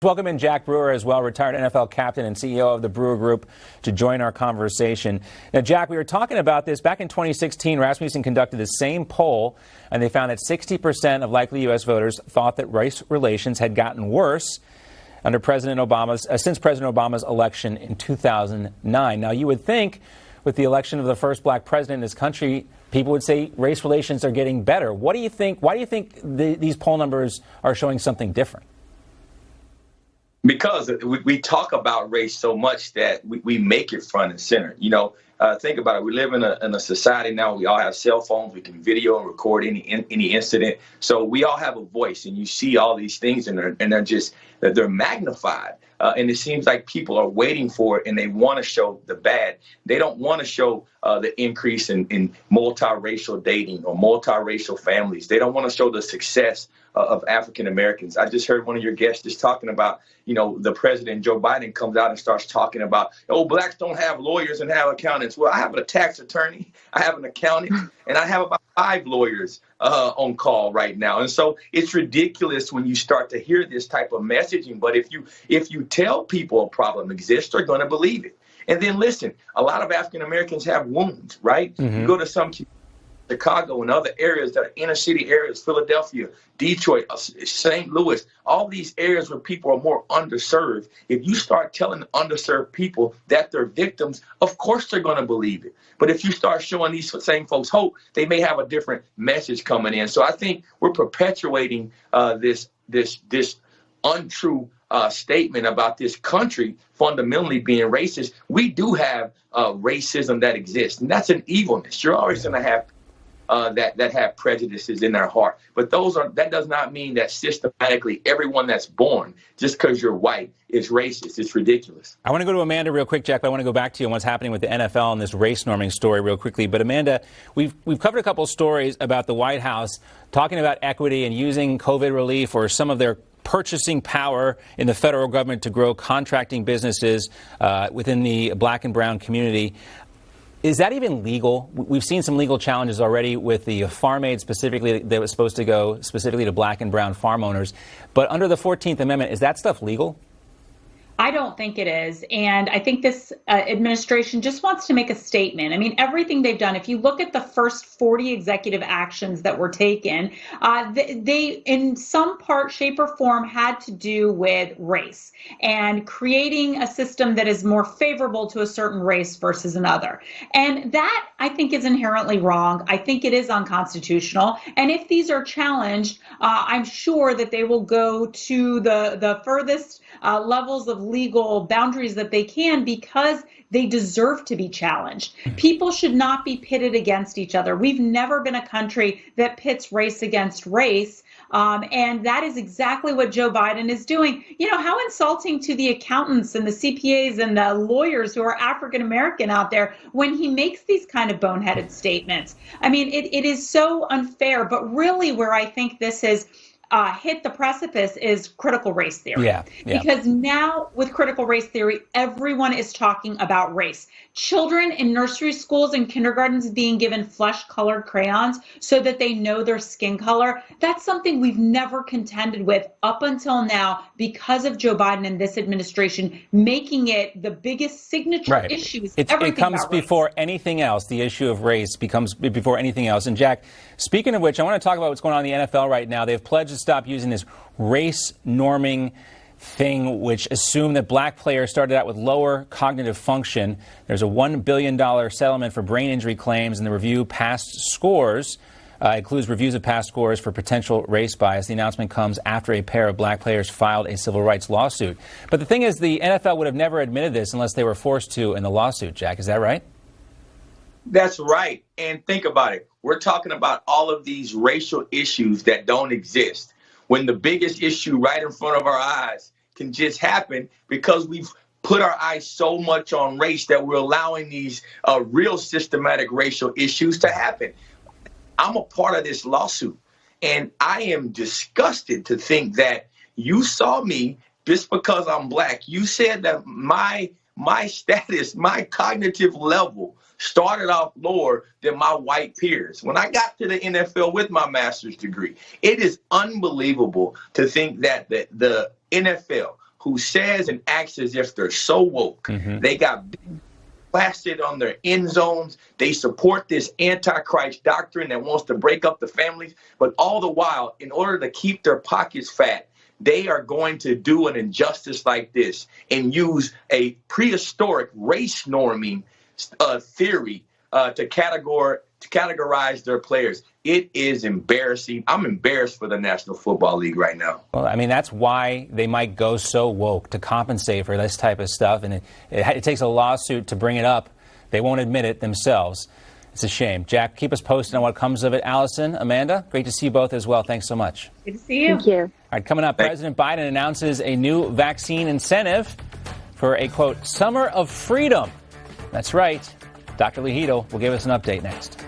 Welcome in Jack Brewer as well, retired NFL captain and CEO of the Brewer Group, to join our conversation. Now, Jack, we were talking about this back in 2016. Rasmussen conducted the same poll, and they found that 60% of likely U.S. voters thought that race relations had gotten worse under since President Obama's election in 2009. Now, you would think with the election of the first black president in this country, people would say race relations are getting better. What do you think? Why do you think these poll numbers are showing something different? Because we talk about race so much that we make it front and center. You know, think about it. We live in a society now. We all have cell phones. We can video and record any incident. So we all have a voice, and you see all these things, and they're magnified. And it seems like people are waiting for it, and they want to show the bad. They don't want to show the increase in multiracial dating or multiracial families. They don't want to show the success of African Americans. I just heard one of your guests just talking about, you know, the president, Joe Biden, comes out and starts talking about, oh, blacks don't have lawyers and have accountants. Well, I have a tax attorney, I have an accountant, and I have about 5 lawyers on call right now. And so it's ridiculous when you start to hear this type of messaging. But if you tell people a problem exists, they're going to believe it. And then listen, a lot of African Americans have wounds, right? Mm-hmm. You go to some Chicago and other areas that are inner city areas, Philadelphia, Detroit, St. Louis, all these areas where people are more underserved. If you start telling underserved people that they're victims, of course they're going to believe it. But if you start showing these same folks hope, they may have a different message coming in. So I think we're perpetuating this untrue statement about this country fundamentally being racist. We do have racism that exists, and that's an evilness. You're always going to have that have prejudices in their heart. But that does not mean that systematically everyone that's born, just because you're white, is racist. It's ridiculous. I want to go to Amanda real quick, Jack, but I want to go back to you on what's happening with the NFL and this race norming story real quickly. But Amanda, we've covered a couple of stories about the White House talking about equity and using COVID relief or some of their purchasing power in the federal government to grow contracting businesses within the black and brown community. Is that even legal? We've seen some legal challenges already with the farm aid specifically that was supposed to go specifically to black and brown farm owners. But under the 14th Amendment, is that stuff legal? I don't think it is. And I think this administration just wants to make a statement. I mean, everything they've done, if you look at the first 40 executive actions that were taken, they in some part, shape, or form had to do with race and creating a system that is more favorable to a certain race versus another. And that, I think, is inherently wrong. I think it is unconstitutional. And if these are challenged, I'm sure that they will go to the furthest levels of legal boundaries that they can, because they deserve to be challenged. People should not be pitted against each other. We've never been a country that pits race against race. And that is exactly what Joe Biden is doing. You know, how insulting to the accountants and the CPAs and the lawyers who are African American out there when he makes these kind of boneheaded statements. I mean, it is so unfair. But really where I think this is hit the precipice is critical race theory. Yeah. Because now with critical race theory, everyone is talking about race. Children in nursery schools and kindergartens being given flesh-colored crayons so that they know their skin color. That's something we've never contended with up until now because of Joe Biden and this administration making it the biggest signature issues. It comes before anything else. The issue of race becomes before anything else. And Jack, speaking of which, I want to talk about what's going on in the NFL right now. They've pledged to stop using this race norming thing, which assumed that black players started out with lower cognitive function. There's a $1 billion settlement for brain injury claims, and the review past scores includes reviews of past scores for potential race bias. The announcement comes after a pair of black players filed a civil rights lawsuit. But the thing is, the NFL would have never admitted this unless they were forced to in the lawsuit. Jack, is that right? That's right. And think about it. We're talking about all of these racial issues that don't exist, when the biggest issue right in front of our eyes can just happen because we've put our eyes so much on race that we're allowing these real systematic racial issues to happen. I'm a part of this lawsuit, and I am disgusted to think that you saw me just because I'm black. You said that my status, my cognitive level started off lower than my white peers. When I got to the NFL with my master's degree, it is unbelievable to think that the NFL, who says and acts as if they're so woke. They got plastered on their end zones. They support this antichrist doctrine that wants to break up the families. But all the while, in order to keep their pockets fat, they are going to do an injustice like this and use a prehistoric race norming theory to categorize their players. It is embarrassing. I'm embarrassed for the National Football League right now. Well, I mean, that's why they might go so woke, to compensate for this type of stuff. And it takes a lawsuit to bring it up. They won't admit it themselves. It's a shame. Jack, keep us posted on what comes of it. Allison, Amanda, great to see you both as well. Thanks so much. Good to see you. Thank you. All right, coming up, President Biden announces a new vaccine incentive for a, quote, summer of freedom. That's right. Dr. Lee Heedle will give us an update next.